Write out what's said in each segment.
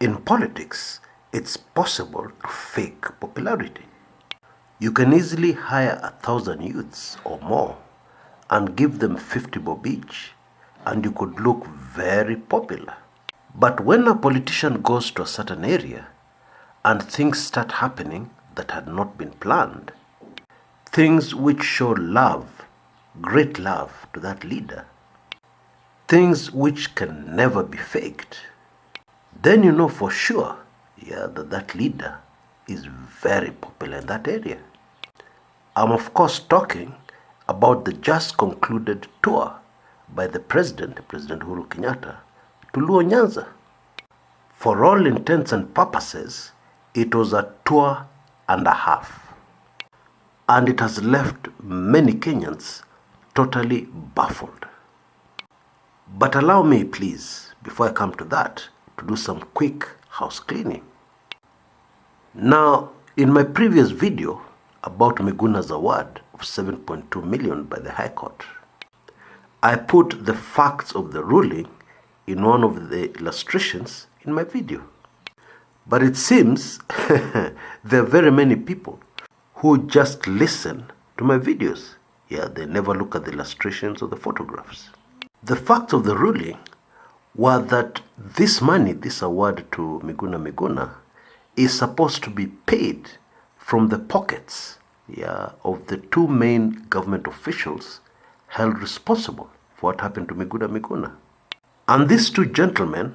In politics, it's possible to fake popularity. You can easily hire 1,000 youths or more and give them 50 bob each, and you could look very popular. But when a politician goes to a certain area and things start happening that had not been planned, things which show love, great love to that leader, things which can never be faked, then you know for sure that leader is very popular in that area. I'm of course talking about the just concluded tour by the President Uhuru Kenyatta, to Luo Nyanza. For all intents and purposes, it was a tour and a half. And it has left many Kenyans totally baffled. But allow me, please, before I come to that, to do some quick house cleaning. Now, in my previous video about Miguna's award of 7.2 million by the High Court, I put the facts of the ruling in one of the illustrations in my video. But it seems there are very many people who just listen to my videos. They never look at the illustrations or the photographs. The facts of the ruling were that this money, this award to Miguna, is supposed to be paid from the pockets of the two main government officials held responsible for what happened to Miguna. And these two gentlemen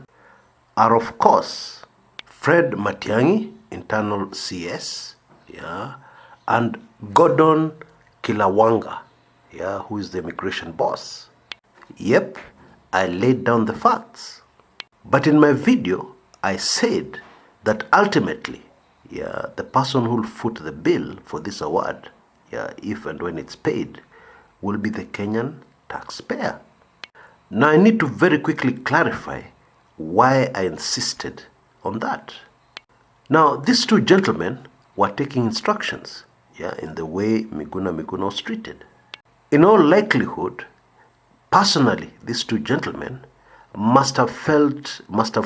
are, of course, Fred Matiang'i, internal CS, and Gordon Kilawanga, who is the immigration boss. Yep, I laid down the facts. But in my video, I said that ultimately, the person who will foot the bill for this award, if and when it's paid, will be the Kenyan taxpayer. Now I need to very quickly clarify why I insisted on that. Now these two gentlemen were taking instructions, in the way Miguna was treated. In all likelihood, personally, these two gentlemen must have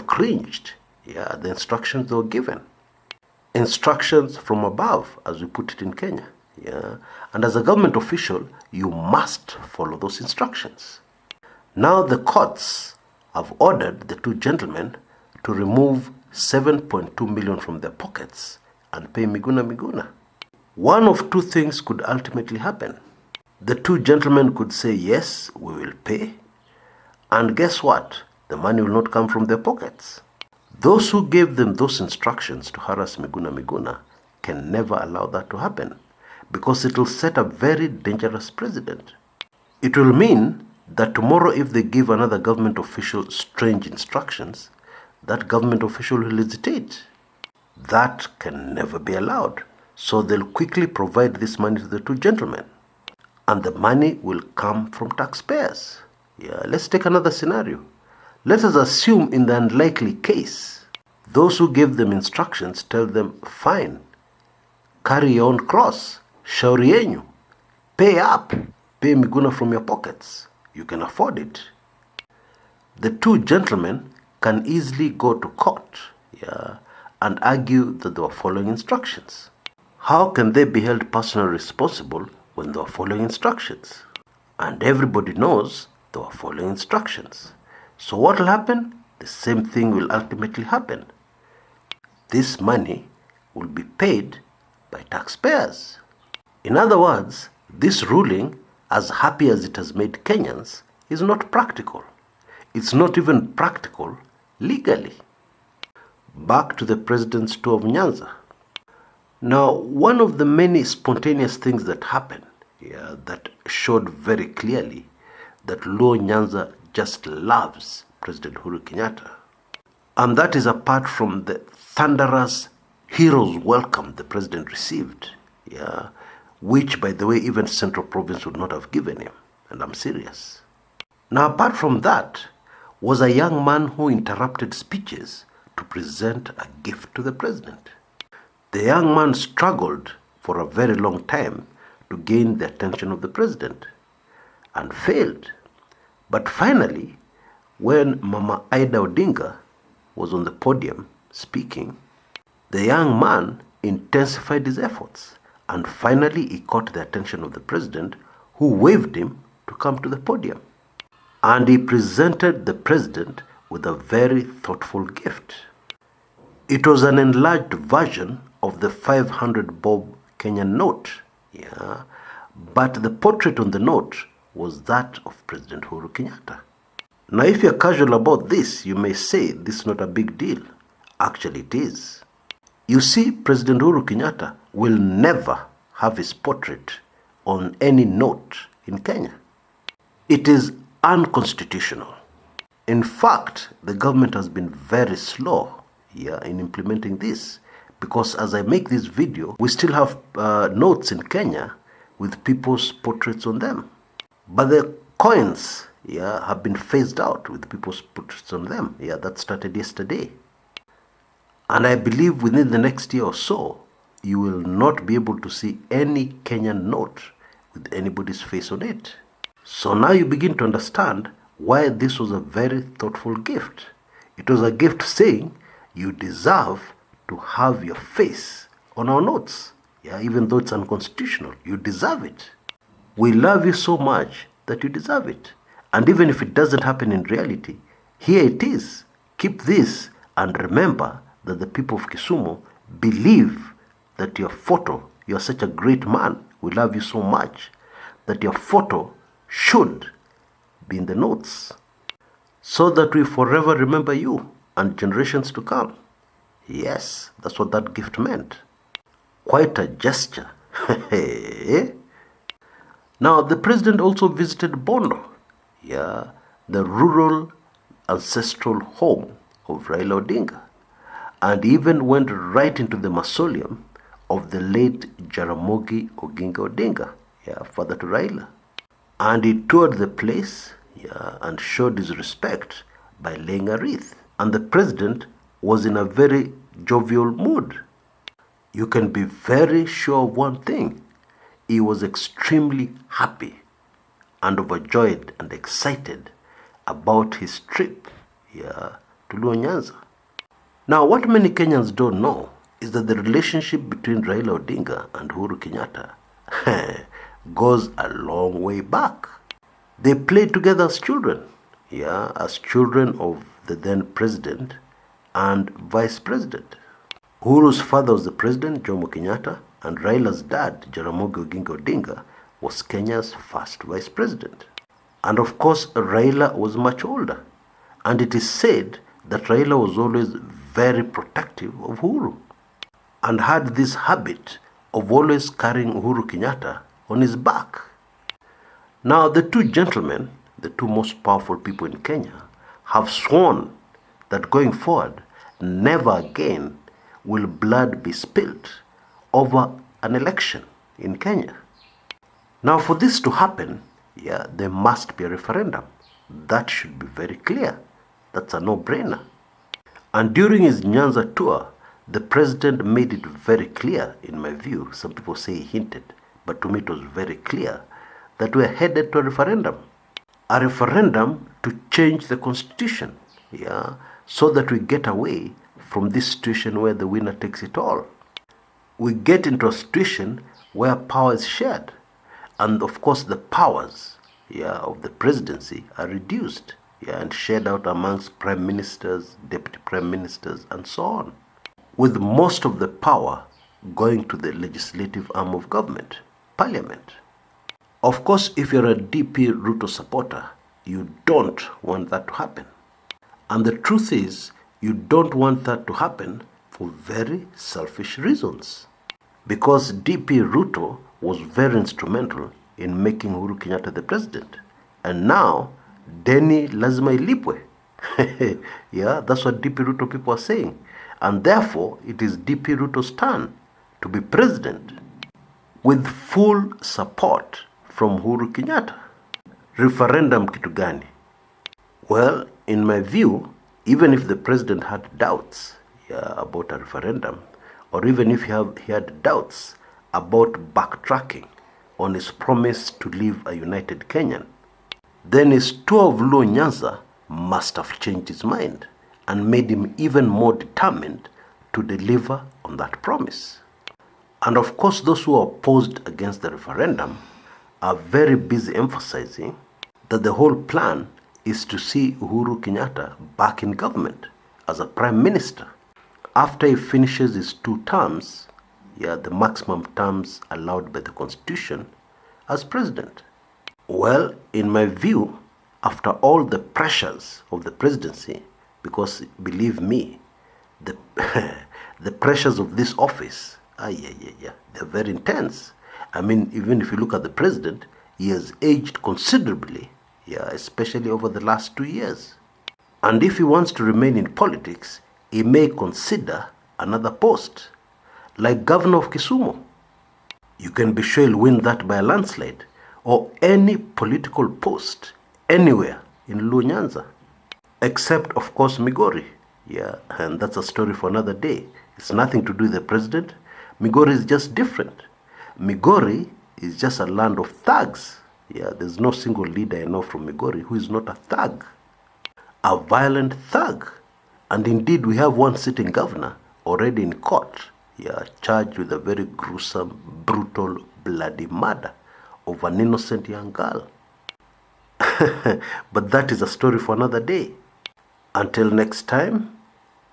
cringed, the instructions they were given. Instructions from above, as we put it in Kenya. And as a government official, you must follow those instructions. Now the courts have ordered the two gentlemen to remove 7.2 million from their pockets and pay Miguna. One of two things could ultimately happen. The two gentlemen could say, yes, we will pay. And guess what? The money will not come from their pockets. Those who gave them those instructions to harass Miguna can never allow that to happen, because it will set a very dangerous precedent. It will mean that tomorrow, if they give another government official strange instructions, that government official will hesitate. That can never be allowed. So they'll quickly provide this money to the two gentlemen. And the money will come from taxpayers. Let's take another scenario. Let us assume in the unlikely case, those who gave them instructions tell them, fine, carry your own cross, shauri yenyu, pay up, pay Miguna from your pockets. You can afford it. The two gentlemen can easily go to court, and argue that they were following instructions. How can they be held personally responsible when they were following instructions? And everybody knows they were following instructions. So what will happen? The same thing will ultimately happen. This money will be paid by taxpayers. In other words, this ruling, as happy as it has made Kenyans, is not practical. It's not even practical legally. Back to the president's tour of Nyanza. Now, one of the many spontaneous things that happened, that showed very clearly that Luo Nyanza just loves President Uhuru Kenyatta. And that is apart from the thunderous hero's welcome the president received, which, by the way, even Central Province would not have given him. And I'm serious. Now, apart from that, was a young man who interrupted speeches to present a gift to the president. The young man struggled for a very long time to gain the attention of the president and failed. But finally, when Mama Ida Odinga was on the podium speaking, the young man intensified his efforts, and finally he caught the attention of the president, who waved him to come to the podium. And he presented the president with a very thoughtful gift. It was an enlarged version of the 500 bob Kenyan note. Yeah, but the portrait on the note was that of President Uhuru Kenyatta. Now, if you're casual about this, you may say this is not a big deal. Actually, it is. You see, President Uhuru Kenyatta will never have his portrait on any note in Kenya. It is unconstitutional. In fact, the government has been very slow in implementing this, because as I make this video, we still have notes in Kenya with people's portraits on them. But the coins have been phased out with people's portraits on them. That started yesterday. And I believe within the next year or so, you will not be able to see any Kenyan note with anybody's face on it. So now you begin to understand why this was a very thoughtful gift. It was a gift saying, you deserve to have your face on our notes. Even though it's unconstitutional, you deserve it. We love you so much that you deserve it. And even if it doesn't happen in reality, here it is. Keep this and remember that the people of Kisumu believe that your photo, you're such a great man, we love you so much, that your photo should be in the notes, so that we forever remember you and generations to come. Yes, that's what that gift meant. Quite a gesture. Now, the president also visited Bondo, the rural ancestral home of Raila Odinga, and even went right into the mausoleum of the late Jaramogi Oginga Odinga, father to Raila. And he toured the place, and showed his respect by laying a wreath. And the president was in a very jovial mood. You can be very sure of one thing. He was extremely happy and overjoyed and excited about his trip to Luo Nyanza. Now, what many Kenyans don't know is that the relationship between Raila Odinga and Uhuru Kenyatta goes a long way back. They played together as children, as children of the then president and vice president. Uhuru's father was the president, Jomo Kenyatta, and Raila's dad, Jaramogi Oginga Odinga, was Kenya's first vice president. And of course, Raila was much older. And it is said that Raila was always very protective of Uhuru and had this habit of always carrying Uhuru Kenyatta on his back. Now, the two gentlemen, the two most powerful people in Kenya, have sworn that going forward, never again will blood be spilt over an election in Kenya. Now, for this to happen, there must be a referendum. That should be very clear. That's a no-brainer. And during his Nyanza tour, the president made it very clear, in my view, some people say he hinted, but to me it was very clear, that we are headed to a referendum. A referendum to change the constitution, so that we get away from this situation where the winner takes it all. We get into a situation where power is shared. And of course the powers of the presidency are reduced and shared out amongst prime ministers, deputy prime ministers, and so on, with most of the power going to the legislative arm of government, parliament. Of course, if you're a DP Ruto supporter, you don't want that to happen. And the truth is, you don't want that to happen for very selfish reasons. Because DP Ruto was very instrumental in making Uhuru Kenyatta the president. And now, Deni lazima ilipwe. That's what DP Ruto people are saying. And therefore, it is DP Ruto's turn to be president with full support from Uhuru Kenyatta. Referendum kitu gani? Well, in my view, even if the president had doubts about a referendum, or even if he had doubts about backtracking on his promise to leave a united Kenyan, then his tour of Luo Nyanza must have changed his mind, and made him even more determined to deliver on that promise. And of course, those who are opposed against the referendum are very busy emphasizing that the whole plan is to see Uhuru Kenyatta back in government as a prime minister after he finishes his 2 terms, the maximum terms allowed by the constitution, as president. Well, in my view, after all the pressures of the presidency, because believe me, the the pressures of this office, they're very intense. I mean, even if you look at the president, he has aged considerably, especially over the last 2 years. And if he wants to remain in politics, he may consider another post, like governor of Kisumu. You can be sure he'll win that by a landslide, or any political post anywhere in Luo Nyanza, except of course Migori. And that's a story for another day. It's nothing to do with the president. Migori is just different. Migori is just a land of thugs. There's no single leader I know from Migori who is not a thug, a violent thug. And indeed, we have one sitting governor already in court, charged with a very gruesome, brutal, bloody murder of an innocent young girl. But that is a story for another day. Until next time,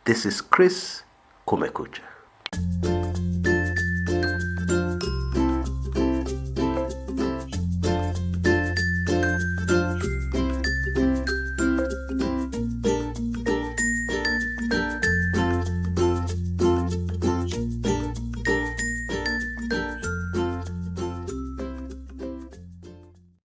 this is Chris Kumekucha.